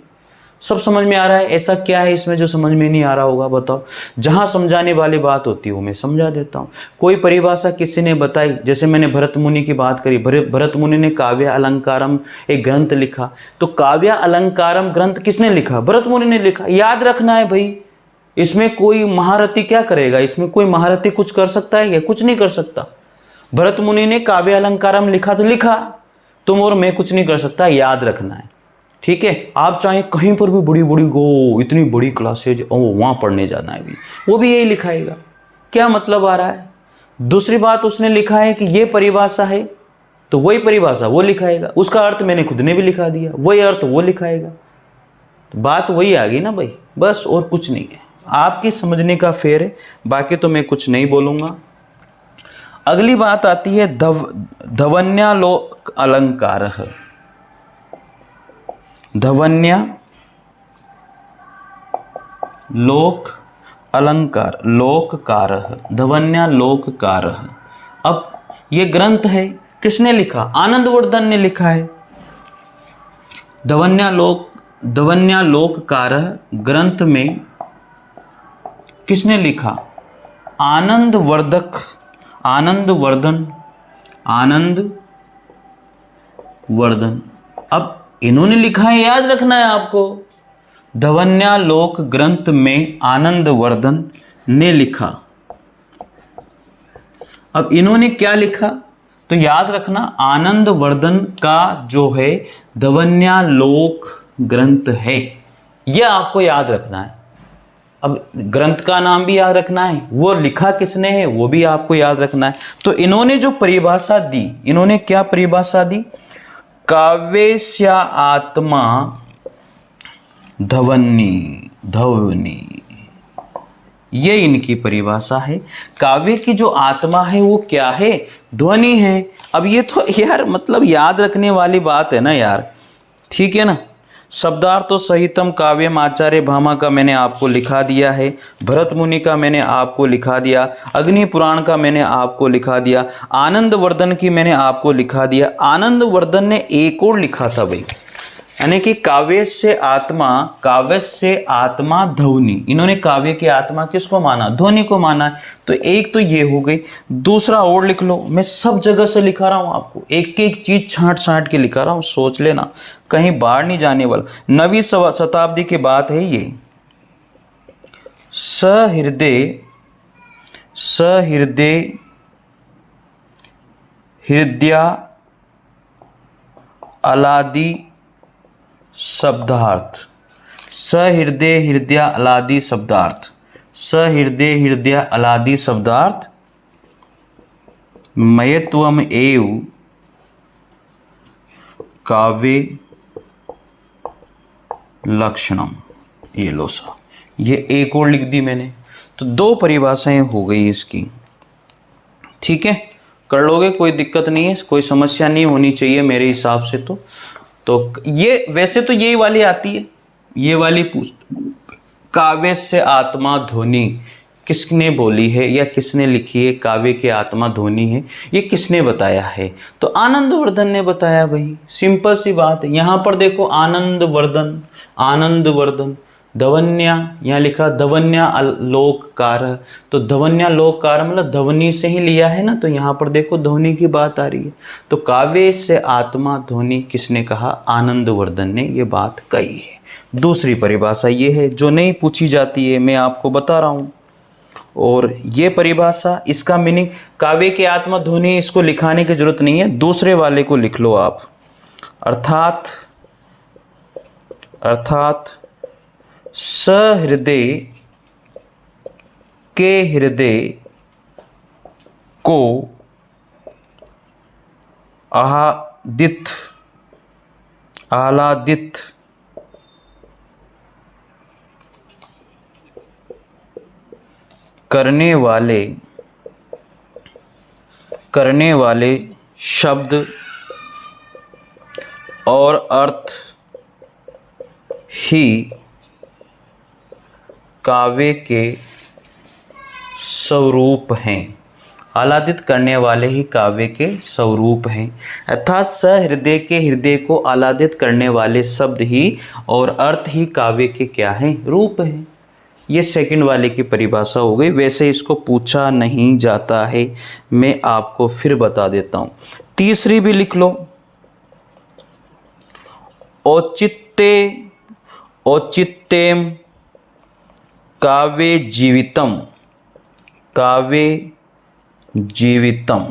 सब समझ में आ रहा है। ऐसा क्या है इसमें जो समझ में नहीं आ रहा होगा बताओ। जहाँ समझाने वाली बात होती है वो मैं समझा देता हूँ। कोई परिभाषा किसी ने बताई, जैसे मैंने भरत मुनि की बात करी, भरत मुनि ने काव्य अलंकारम एक ग्रंथ लिखा, तो काव्य अलंकारम ग्रंथ किसने लिखा? भरत मुनि ने लिखा। याद रखना है भाई, इसमें कोई महारथी क्या करेगा, इसमें कोई महारथी कुछ कर सकता है क्या? कुछ नहीं कर सकता। भरत मुनि ने काव्य अलंकारम लिखा तो लिखा, तुम और मैं कुछ नहीं कर सकता, याद रखना है, ठीक है। आप चाहे कहीं पर भी बड़ी बड़ी इतनी बड़ी क्लासेज वहाँ पढ़ने जाना है भी, वो भी यही लिखाएगा। क्या मतलब आ रहा है? दूसरी बात उसने लिखा है कि ये परिभाषा है, तो वही परिभाषा वो लिखाएगा, उसका अर्थ मैंने खुद ने भी लिखा दिया, वही अर्थ वो लिखाएगा। तो बात वही आ गई ना भाई, बस और कुछ नहीं है, आपके समझने का फेर है, बाकी तो मैं कुछ नहीं बोलूँगा। अगली बात आती है धवन्यालोक अलंकार। धवन्यालोक अलंकार, लोककार, धवन्यालोककार। अब ये ग्रंथ है, किसने लिखा? आनंदवर्धन ने लिखा है। धवन्यालोककार ग्रंथ में किसने लिखा? आनंदवर्धन। अब इन्होंने लिखा है, याद रखना है आपको, धवन्यालोक ग्रंथ में आनंदवर्धन ने लिखा। अब इन्होंने क्या लिखा तो याद रखना, आनंदवर्धन का जो है धवन्यालोक ग्रंथ है, यह आपको याद रखना है। अब ग्रंथ का नाम भी याद रखना है, वो लिखा किसने है वो भी आपको याद रखना है। तो इन्होंने जो परिभाषा दी, इन्होंने क्या परिभाषा दी? काव्यस्य आत्मा ध्वनि, ये इनकी परिभाषा है। काव्य की जो आत्मा है वो क्या है? ध्वनि है। अब ये तो यार मतलब याद रखने वाली बात है ना यार, ठीक है ना। शब्दार्थ सहितम काव्यम आचार्य भामा का मैंने आपको लिखा दिया है, भरत मुनि का मैंने आपको लिखा दिया, अग्नि पुराण का मैंने आपको लिखा दिया, आनंदवर्धन की मैंने आपको लिखा दिया। आनंदवर्धन ने एक और लिखा था भाई, यानी कि काव्य से आत्मा ध्वनि। इन्होंने काव्य की आत्मा किसको माना? ध्वनि को माना है। तो एक तो ये हो गई, दूसरा और लिख लो, मैं सब जगह से लिखा रहा हूं आपको, एक एक चीज छांट के लिखा रहा हूं, सोच लेना कहीं बाहर नहीं जाने वाला। 9वीं शताब्दी की बात है ये। हृदया अलादि शब्दार्थ, हृदय अलादि शब्दार्थ, हृदय अलादि शब्दार्थ, मयत्वम एव काव्य लक्षणम। ये लो सा, ये एक और लिख दी मैंने। तो 2 परिभाषाएं हो गई इसकी, ठीक है, कर लोगे, कोई दिक्कत नहीं है, कोई समस्या नहीं होनी चाहिए मेरे हिसाब से। तो ये वैसे तो यही वाली आती है, ये वाली काव्य से आत्मा ध्वनि किसने बोली है या किसने लिखी है? काव्य की आत्मा ध्वनि है, ये किसने बताया है? तो आनंदवर्धन ने बताया भाई, सिंपल सी बात है। यहाँ पर देखो आनंदवर्धन, धवन्या, यहाँ लिखा धवन्यालोककार, तो धवन्यालोककार मतलब ध्वनि से ही लिया है ना, तो यहाँ पर देखो ध्वनि की बात आ रही है। तो काव्य से आत्मा ध्वनि किसने कहा? आनंदवर्धन ने ये बात कही है। दूसरी परिभाषा ये है जो नहीं पूछी जाती है, मैं आपको बता रहा हूँ। और ये परिभाषा, इसका मीनिंग काव्य की आत्मा ध्वनि, इसको लिखाने की जरूरत नहीं है, दूसरे वाले को लिख लो आप। अर्थात सहृदय के हृदय को आह्लादित करने वाले शब्द और अर्थ ही काव्य के स्वरूप हैं। आह्लादित करने वाले ही काव्य के स्वरूप हैं। अर्थात सहृदय के हृदय को आह्लादित करने वाले शब्द ही और अर्थ ही काव्य के क्या हैं? रूप हैं। ये सेकंड वाले की परिभाषा हो गई। वैसे इसको पूछा नहीं जाता है, मैं आपको फिर बता देता हूँ। तीसरी भी लिख लो, औचित्यम काव्य जीवितम,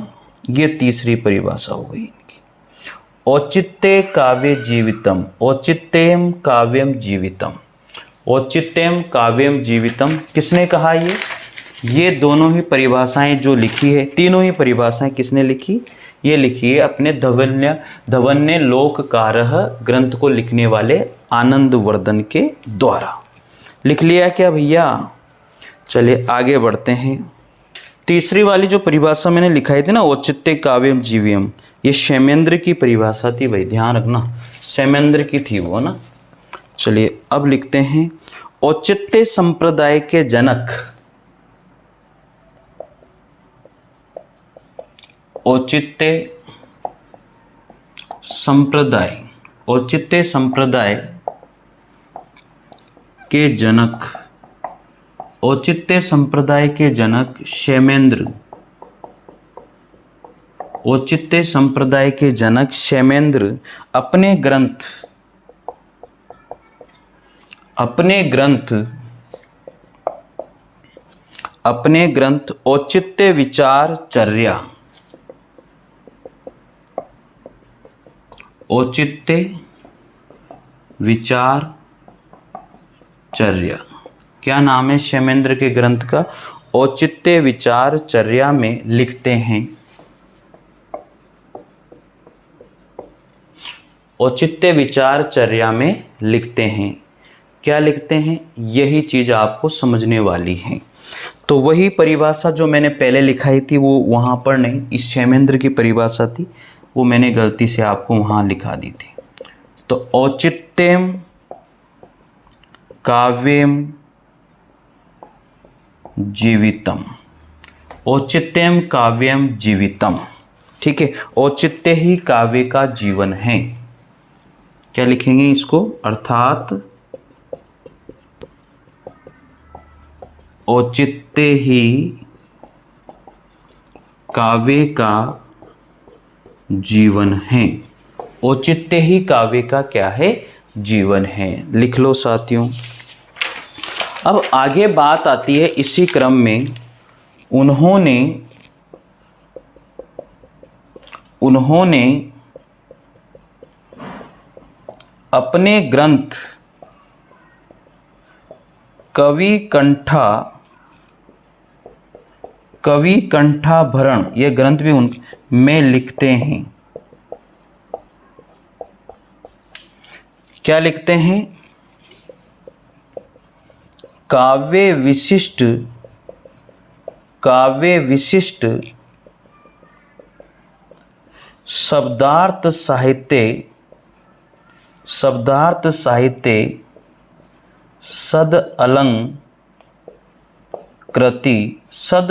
ये तीसरी परिभाषा हो गई इनकी। औचित्य काव्य जीवितम, औचित्यम काव्यम जीवितम, औचित्यम काव्यम जीवितम किसने कहा? ये ये दोनों ही परिभाषाएं जो लिखी है, तीनों ही परिभाषाएं किसने लिखी? ये लिखी है अपने धवन्य लोककारः ग्रंथ को लिखने वाले आनंदवर्धन के द्वारा। लिख लिया क्या भैया? चलिए आगे बढ़ते हैं। तीसरी वाली जो परिभाषा मैंने लिखाई थी ना, औचित्य काव्यम जीव्यम, ये क्षेमेंद्र की परिभाषा थी भाई, ध्यान रखना, क्षेमेंद्र की थी वो ना। चलिए अब लिखते हैं, औचित्य संप्रदाय के जनक, औचित्य संप्रदाय, औचित्य संप्रदाय के जनक, औचित्य संप्रदाय के जनक क्षेमेंद्र, औचित्य संप्रदाय के जनक क्षेमेंद्र अपने ग्रंथ औचित्य विचार चर्या, औचित्य विचार चर्या, क्या नाम है क्षेमेंद्र के ग्रंथ का? औचित्य विचार चर्या में लिखते हैं, औचित्य विचार चर्या में लिखते हैं। क्या लिखते हैं? यही चीज आपको समझने वाली है। तो वही परिभाषा जो मैंने पहले लिखाई थी वो वहां पर नहीं, इस क्षेमेंद्र की परिभाषा थी, वो मैंने गलती से आपको वहां लिखा दी थी। तो औचित्यम काव्यम जीवितम, औचित्यम काव्यम जीवितम, ठीक है, औचित्य ही काव्य का जीवन है। क्या लिखेंगे इसको? अर्थात औचित्य ही काव्य का जीवन है, औचित्य ही काव्य का क्या है? जीवन है। लिख लो साथियों। अब आगे बात आती है इसी क्रम में, उन्होंने अपने ग्रंथ कवि कंठाभरण, ये ग्रंथ भी उनमें लिखते हैं। क्या लिखते हैं? काव्य विशिष्ट शब्दार्थ साहित्य सद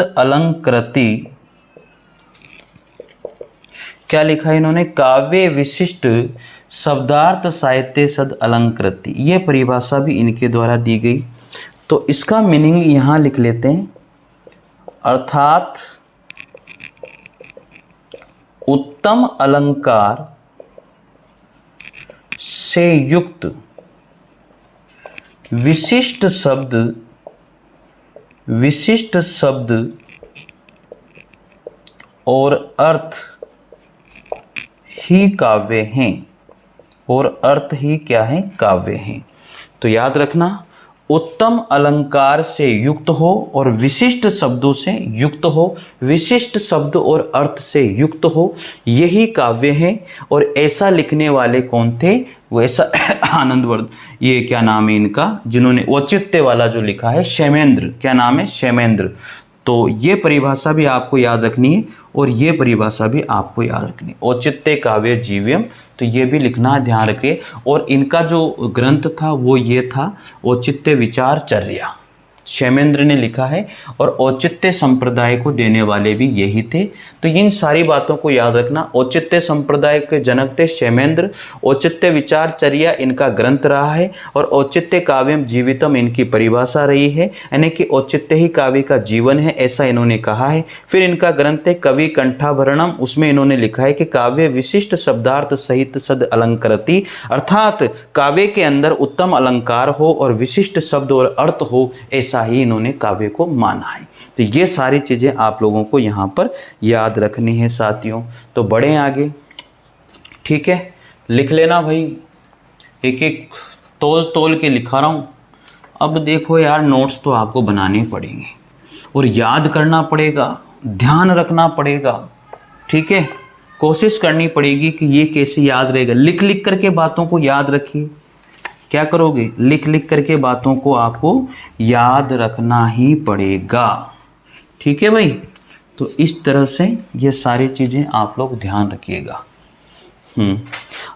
अलंकृति। क्या लिखा है इन्होंने? काव्य विशिष्ट शब्दार्थ साहित्य सद अलंकृति, ये परिभाषा भी इनके द्वारा दी गई। तो इसका मीनिंग यहां लिख लेते हैं, अर्थात उत्तम अलंकार से युक्त विशिष्ट शब्द और अर्थ ही काव्य हैं, और अर्थ ही क्या है? काव्य हैं। तो याद रखना, उत्तम अलंकार से युक्त हो और विशिष्ट शब्दों से युक्त हो, विशिष्ट शब्द और अर्थ से युक्त हो, यही काव्य है। और ऐसा लिखने वाले कौन थे? वैसा आनंदवर्धन, ये क्या नाम है इनका, जिन्होंने औचित्य वाला जो लिखा है, क्षेमेंद्र। क्या नाम है? क्षेमेंद्र। तो ये परिभाषा भी आपको याद रखनी है और ये परिभाषा भी आपको याद रखनी है, औचित्य काव्य जीव्यम। तो ये भी लिखना, ध्यान रखिए। और इनका जो ग्रंथ था वो ये था औचित्य विचार चर्या, क्षेमेंद्र ने लिखा है, और औचित्य संप्रदाय को देने वाले भी यही थे। तो इन सारी बातों को याद रखना। औचित्य संप्रदाय के जनक थे क्षेमेंद्र, औचित्य विचार चर्या इनका ग्रंथ रहा है, और औचित्य काव्यम जीवितम इनकी परिभाषा रही है, यानी कि औचित्य ही काव्य का जीवन है, ऐसा इन्होंने कहा है। फिर इनका ग्रंथ है कवि कंठाभरणम, उसमें इन्होंने लिखा है कि काव्य विशिष्ट शब्दार्थ सहित सद अलंकृति, अर्थात काव्य के अंदर उत्तम अलंकार हो और विशिष्ट शब्द और अर्थ हो, ऐसा ही इन्होंने काव्य को माना है। तो ये सारी चीजें आप लोगों को यहाँ पर याद रखनी है साथियों। तो बढ़े आगे, ठीक है, लिख लेना भाई, एक एक तोल के लिखा रहा हूँ। अब देखो यार, नोट्स तो आपको बनाने पड़ेंगे। और याद करना पड़ेगा, ध्यान रखना पड़ेगा, ठीक है। कोशिश करनी पड़ेगी कि ये कैसे याद रहेगा। लिख लिख करके बातों को याद रखिए। क्या करोगे? लिख लिख करके बातों को आपको याद रखना ही पड़ेगा, ठीक है भाई। तो इस तरह से ये सारी चीज़ें आप लोग ध्यान रखिएगा।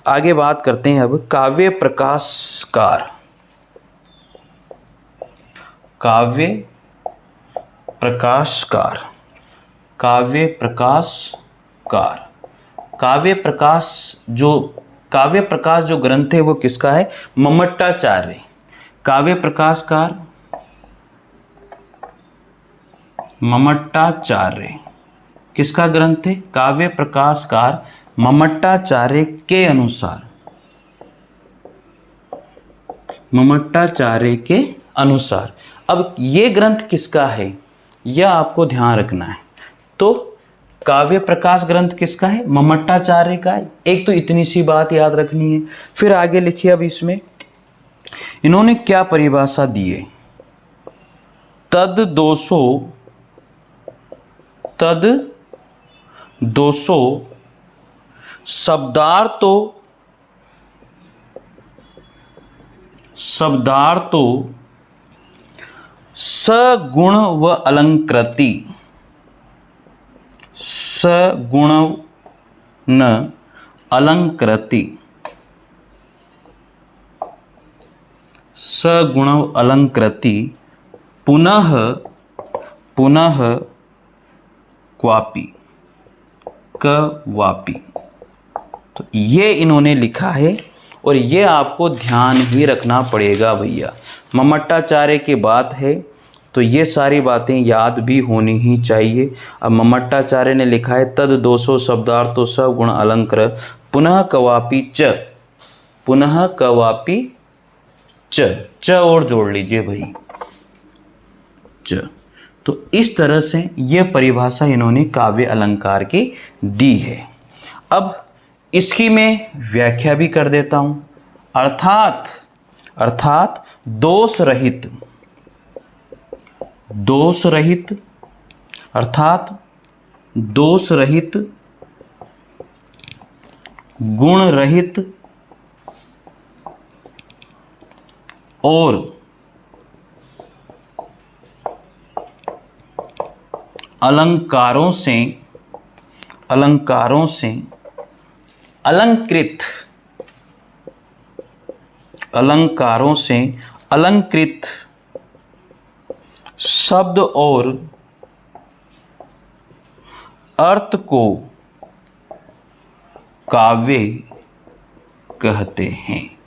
आगे बात करते हैं अब काव्य प्रकाशकार। काव्य प्रकाशकार, काव्य प्रकाशकार। काव्य प्रकाश जो ग्रंथ है वो किसका है? मम्मटाचार्य। काव्य प्रकाशकार मम्मटाचार्य किसका ग्रंथ है? काव्य प्रकाशकार मम्मटाचार्य के अनुसार, मम्मटाचार्य के अनुसार। अब ये ग्रंथ किसका है यह आपको ध्यान रखना है। तो काव्य प्रकाश ग्रंथ किसका है? मम्मटाचार्य का है। एक तो इतनी सी बात याद रखनी है। फिर आगे लिखिए। अब इसमें इन्होंने क्या परिभाषा दी है? तद दोषो शब्दार्थो सगुण व अलंकृति, सगुण न अलंकृति, सगुण अलंकृति पुनः क्वापि। तो ये इन्होंने लिखा है और ये आपको ध्यान ही रखना पड़ेगा भैया। मम्मटाचार्य की बात है तो ये सारी बातें याद भी होनी ही चाहिए। अब मम्मटाचार्य ने लिखा है तद दोषो शब्दार्थो सगुण अलंकृ पुनः क्वापि च, पुनः क्वापि च और जोड़ लीजिए भाई, च। तो इस तरह से ये परिभाषा इन्होंने काव्य अलंकार की दी है। अब इसकी मैं व्याख्या भी कर देता हूं। अर्थात दोष रहित, अर्थात दोष रहित, गुण रहित और अलंकारों से अलंकृत शब्द और अर्थ को काव्य कहते हैं।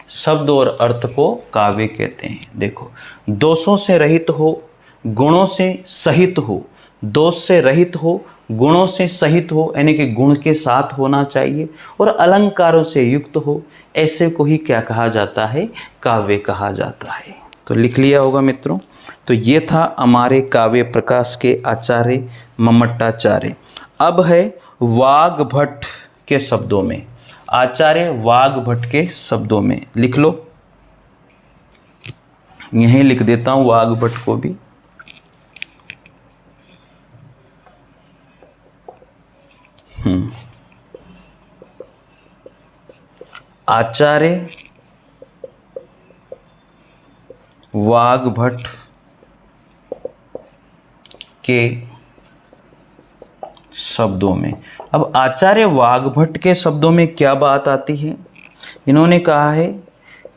शब्द और अर्थ को काव्य कहते हैं। देखो, दोषों से रहित हो, गुणों से सहित हो, दोष से रहित हो, गुणों से सहित हो, यानी कि गुण के साथ होना चाहिए, और अलंकारों से युक्त हो, ऐसे को ही क्या कहा जाता है? काव्य कहा जाता है। तो लिख लिया होगा मित्रों। तो ये था हमारे काव्य प्रकाश के आचार्य मम्मटाचार्य। अब है वाग्भट के शब्दों में, आचार्य वाग्भट के शब्दों में लिख लो। यहीं लिख देता हूं वाग्भट को भी। आचार्य वाग्भट के शब्दों में। अब आचार्य वाग्भट के शब्दों में क्या बात आती है? इन्होंने कहा है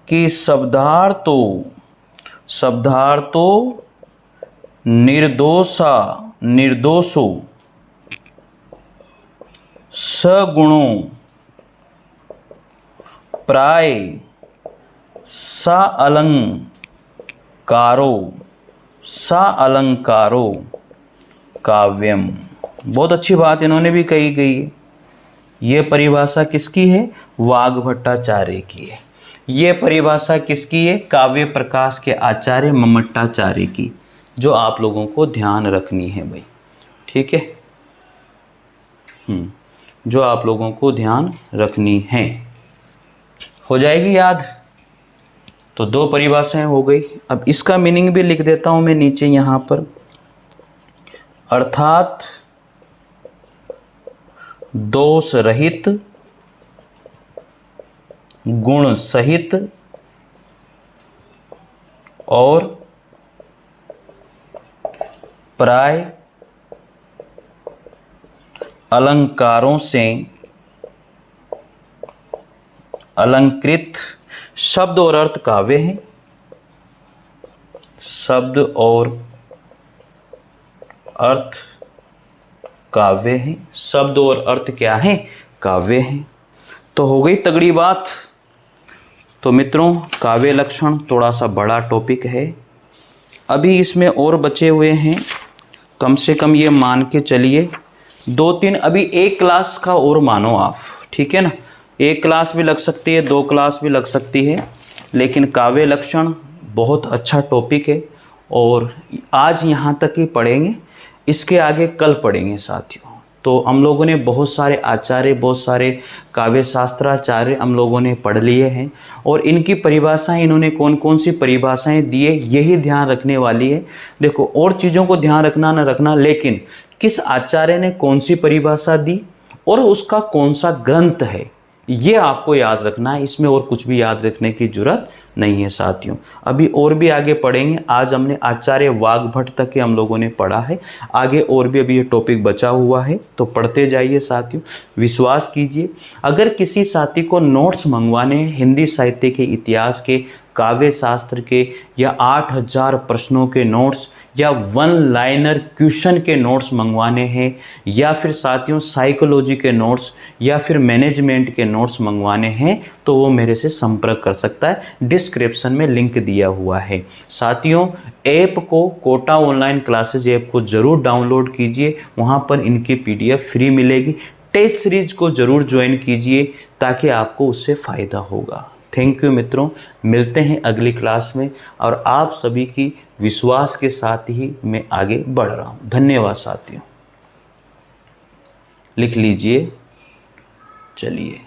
कि शब्दार्थो निर्दोषो सगुणों प्राय साअलंकारो काव्यम। बहुत अच्छी बात इन्होंने भी कही गई है। ये परिभाषा किसकी है? वाग्भट्टाचार्य की है। ये परिभाषा किसकी है? काव्य प्रकाश के आचार्य मम्मटाचार्य की, जो आप लोगों को ध्यान रखनी है भाई, ठीक है। जो आप लोगों को ध्यान रखनी है। हो जाएगी याद? तो दो परिभाषाएं हो गई। अब इसका मीनिंग भी लिख देता हूं मैं नीचे यहाँ पर। अर्थात दोष रहित, गुण सहित और प्राय अलंकारों से अलंकृत शब्द और अर्थ काव्य हैं। शब्द और अर्थ काव्य हैं। शब्द और अर्थ क्या हैं? काव्य हैं। तो हो गई तगड़ी बात। तो मित्रों, काव्य लक्षण थोड़ा सा बड़ा टॉपिक है। अभी इसमें और बचे हुए हैं, कम से कम ये मान के चलिए 2-3, अभी एक क्लास का और मानो आप, ठीक है ना। एक क्लास भी लग सकती है, 2 क्लास भी लग सकती है, लेकिन काव्य लक्षण बहुत अच्छा टॉपिक है और आज यहाँ तक ही पढ़ेंगे, इसके आगे कल पढ़ेंगे साथियों। तो हम लोगों ने बहुत सारे आचार्य, बहुत सारे काव्य शास्त्राचार्य हम लोगों ने पढ़ लिए हैं और इनकी परिभाषाएं, इन्होंने कौन कौन सी परिभाषाएं दी है, यही ध्यान रखने वाली है। देखो, और चीज़ों को ध्यान रखना ना रखना, लेकिन किस आचार्य ने कौन सी परिभाषा दी और उसका कौन सा ग्रंथ है, ये आपको याद रखना है। इसमें और कुछ भी याद रखने की जरूरत नहीं है साथियों। अभी और भी आगे पढ़ेंगे। आज हमने आचार्य वाग्भट तक के हम लोगों ने पढ़ा है, आगे और भी अभी ये टॉपिक बचा हुआ है, तो पढ़ते जाइए साथियों। विश्वास कीजिए, अगर किसी साथी को नोट्स मंगवाने हैं हिंदी साहित्य के इतिहास के, काव्य शास्त्र के, या 8000 प्रश्नों के नोट्स, या 1 लाइनर क्वेश्चन के नोट्स मंगवाने हैं, या फिर साथियों साइकोलॉजी के नोट्स, या फिर मैनेजमेंट के नोट्स मंगवाने हैं, तो वो मेरे से संपर्क कर सकता है। डिस्क्रिप्शन में लिंक दिया हुआ है साथियों। ऐप को, कोटा ऑनलाइन क्लासेज ऐप को ज़रूर डाउनलोड कीजिए, वहाँ पर इनकी PDF फ्री मिलेगी। टेस्ट सीरीज को ज़रूर ज्वाइन कीजिए ताकि आपको उससे फ़ायदा होगा। थैंक यू मित्रों, मिलते हैं अगली क्लास में और आप सभी की विश्वास के साथ ही मैं आगे बढ़ रहा हूँ। धन्यवाद साथियों। लिख लीजिए, चलिए।